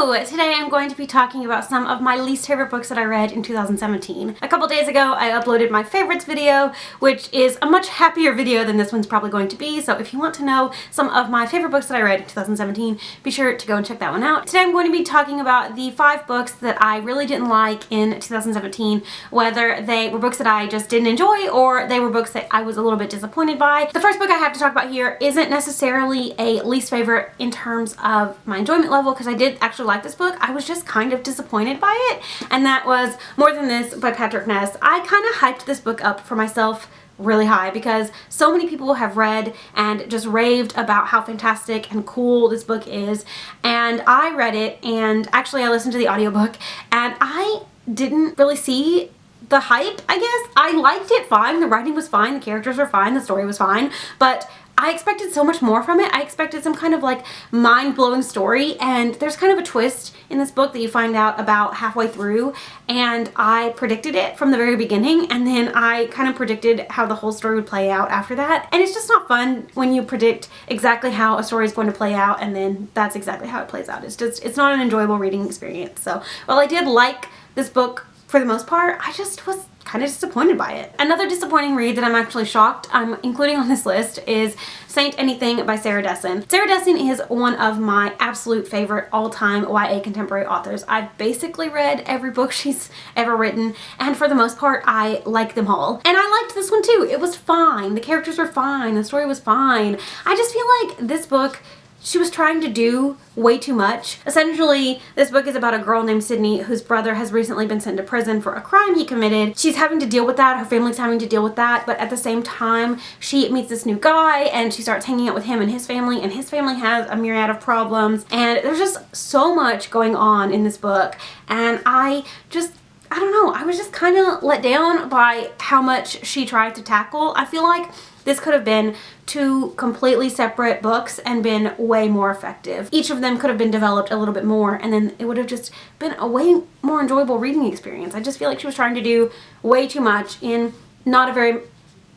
Hello! Today I'm going to be talking about some of my least favorite books that I read in 2017. A couple days ago I uploaded my favorites video, which is a much happier video than this one's probably going to be, so if you want to know some of my favorite books that I read in 2017, be sure to go and check that one out. Today I'm going to be talking about the 5 books that I really didn't like in 2017, whether they were books that I just didn't enjoy or they were books that I was a little bit disappointed by. The first book I have to talk about here isn't necessarily a least favorite in terms of my enjoyment level, because I did actually like this book. I was just kind of disappointed by it, and that was More Than This by Patrick Ness. I kind of hyped this book up for myself really high because so many people have read and just raved about how fantastic and cool this book is, and I read it, and actually I listened to the audiobook, and I didn't really see the hype, I guess. I liked it fine, the writing was fine, the characters were fine, the story was fine, but I expected so much more from it. I expected some kind of like mind-blowing story, and there's kind of a twist in this book that you find out about halfway through, and I predicted it from the very beginning, and then I kind of predicted how the whole story would play out after that. And it's just not fun when you predict exactly how a story is going to play out and then that's exactly how it plays out. It's not an enjoyable reading experience. So while I did like this book for the most part, I just was kind of disappointed by it. Another disappointing read that I'm actually shocked I'm including on this list is Saint Anything by Sarah Dessen. Sarah Dessen is one of my absolute favorite all-time YA contemporary authors. I've basically read every book she's ever written, and for the most part I like them all. And I liked this one too. It was fine. The characters were fine. The story was fine. I just feel like this book, she was trying to do way too much. Essentially, this book is about a girl named Sydney whose brother has recently been sent to prison for a crime he committed. She's having to deal with that, her family's having to deal with that, but at the same time, she meets this new guy and she starts hanging out with him and his family has a myriad of problems, and there's just so much going on in this book, and I don't know, I was just kind of let down by how much she tried to tackle. I feel like this could have been 2 completely separate books and been way more effective. Each of them could have been developed a little bit more, and then it would have just been a way more enjoyable reading experience. I just feel like she was trying to do way too much in not a very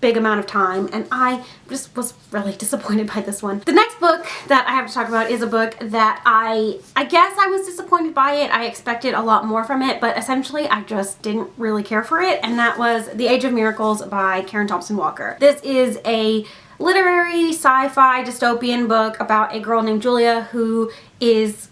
big amount of time, and I just was really disappointed by this one. The next book that I have to talk about is a book that I guess I was disappointed by it. I expected a lot more from it, but essentially I just didn't really care for it, and that was The Age of Miracles by Karen Thompson Walker. This is a literary sci-fi dystopian book about a girl named Julia who is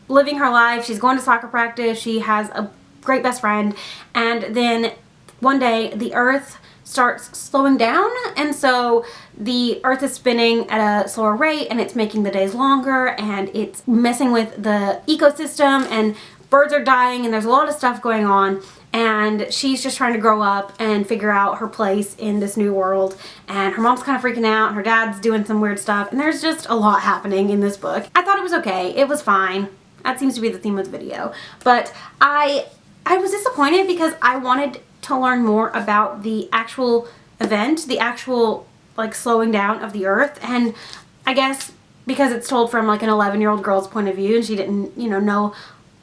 living her life. She's going to soccer practice, she has a great best friend, and then one day the earth starts slowing down, and so the earth is spinning at a slower rate and it's making the days longer and it's messing with the ecosystem, and birds are dying and there's a lot of stuff going on, and she's just trying to grow up and figure out her place in this new world, and her mom's kind of freaking out and her dad's doing some weird stuff, and there's just a lot happening in this book. I thought it was okay. It was fine. That seems to be the theme of the video, but I was disappointed because I wanted to learn more about the actual event, the actual like slowing down of the earth, and I guess because it's told from like an 11-year-old girl's point of view and she didn't, you know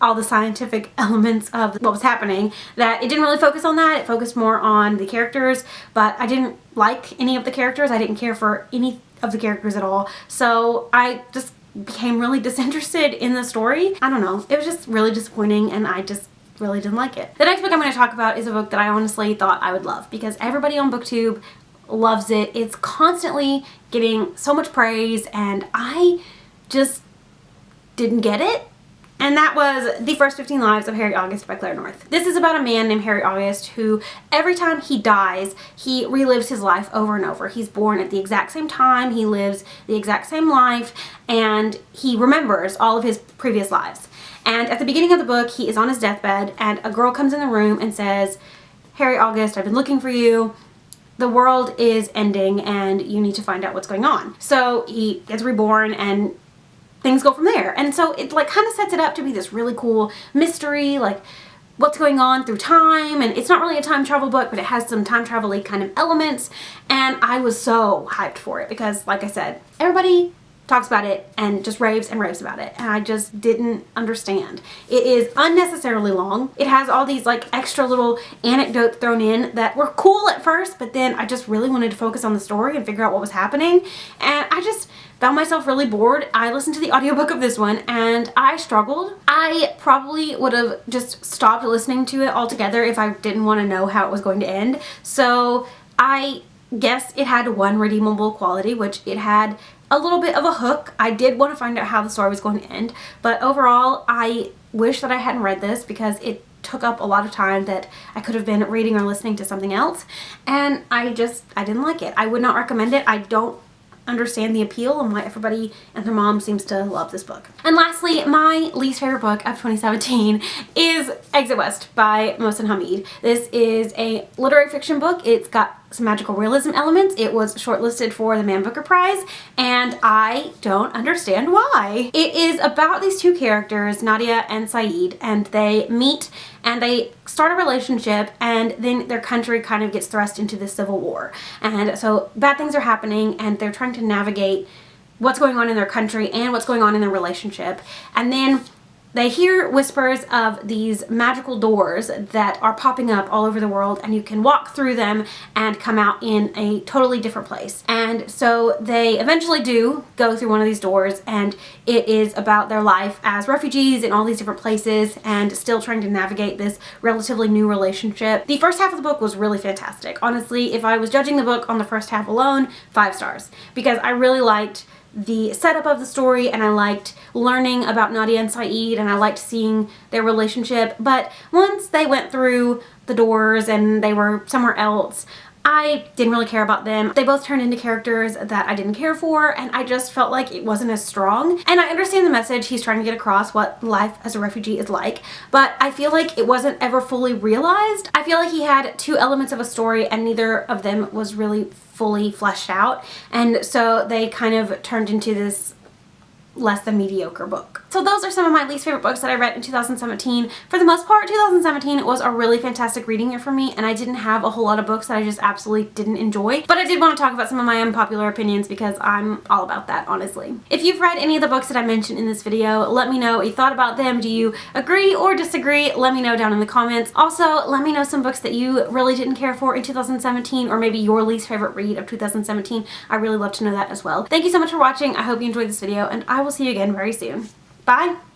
all the scientific elements of what was happening, that it didn't really focus on that. It focused more on the characters, but I didn't like any of the characters. I didn't care for any of the characters at all, so I just became really disinterested in the story. I don't know, it was just really disappointing, and I just really didn't like it. The next book I'm going to talk about is a book that I honestly thought I would love because everybody on BookTube loves it. It's constantly getting so much praise, and I just didn't get it. And that was The First 15 Lives of Harry August by Claire North. This is about a man named Harry August who, every time he dies, he relives his life over and over. He's born at the exact same time, he lives the exact same life, and he remembers all of his previous lives. And at the beginning of the book, he is on his deathbed, and a girl comes in the room and says, "Harry August, I've been looking for you. The world is ending and you need to find out what's going on." So he gets reborn and things go from there. And so it like kind of sets it up to be this really cool mystery, like what's going on through time, and it's not really a time travel book, but it has some time travel-y kind of elements, and I was so hyped for it because, like I said, everybody talks about it and just raves and raves about it, and I just didn't understand. It is unnecessarily long. It has all these like extra little anecdotes thrown in that were cool at first, but then I just really wanted to focus on the story and figure out what was happening, and I just found myself really bored. I listened to the audiobook of this one and I struggled. I probably would have just stopped listening to it altogether if I didn't want to know how it was going to end. So I guess it had one redeemable quality, which it had a little bit of a hook. I did want to find out how the story was going to end, but overall I wish that I hadn't read this because it took up a lot of time that I could have been reading or listening to something else, and I didn't like it. I would not recommend it. I don't understand the appeal and why everybody and their mom seems to love this book. And lastly, my least favorite book of 2017 is Exit West by Mohsin Hamid. This is a literary fiction book. It's got some magical realism elements. It was shortlisted for the Man Booker Prize, and I don't understand why. It is about these two characters, Nadia and Saeed, and they meet and they start a relationship, and then their country kind of gets thrust into this civil war. And so bad things are happening and they're trying to navigate what's going on in their country and what's going on in their relationship. And then they hear whispers of these magical doors that are popping up all over the world, and you can walk through them and come out in a totally different place. And so they eventually do go through one of these doors, and it is about their life as refugees in all these different places and still trying to navigate this relatively new relationship. The first half of the book was really fantastic. Honestly, if I was judging the book on the first half alone, 5 stars, because I really liked the setup of the story, and I liked learning about Nadia and Saeed, and I liked seeing their relationship. But once they went through the doors and they were somewhere else, I didn't really care about them. They both turned into characters that I didn't care for, and I just felt like it wasn't as strong. And I understand the message he's trying to get across, what life as a refugee is like, but I feel like it wasn't ever fully realized. I feel like he had 2 elements of a story and neither of them was really fully fleshed out, and so they kind of turned into this less than mediocre book. So those are some of my least favorite books that I read in 2017. For the most part, 2017 was a really fantastic reading year for me, and I didn't have a whole lot of books that I just absolutely didn't enjoy. But I did want to talk about some of my unpopular opinions because I'm all about that, honestly. If you've read any of the books that I mentioned in this video, let me know what you thought about them. Do you agree or disagree? Let me know down in the comments. Also, let me know some books that you really didn't care for in 2017, or maybe your least favorite read of 2017. I really love to know that as well. Thank you so much for watching. I hope you enjoyed this video, and I will see you again very soon. Bye!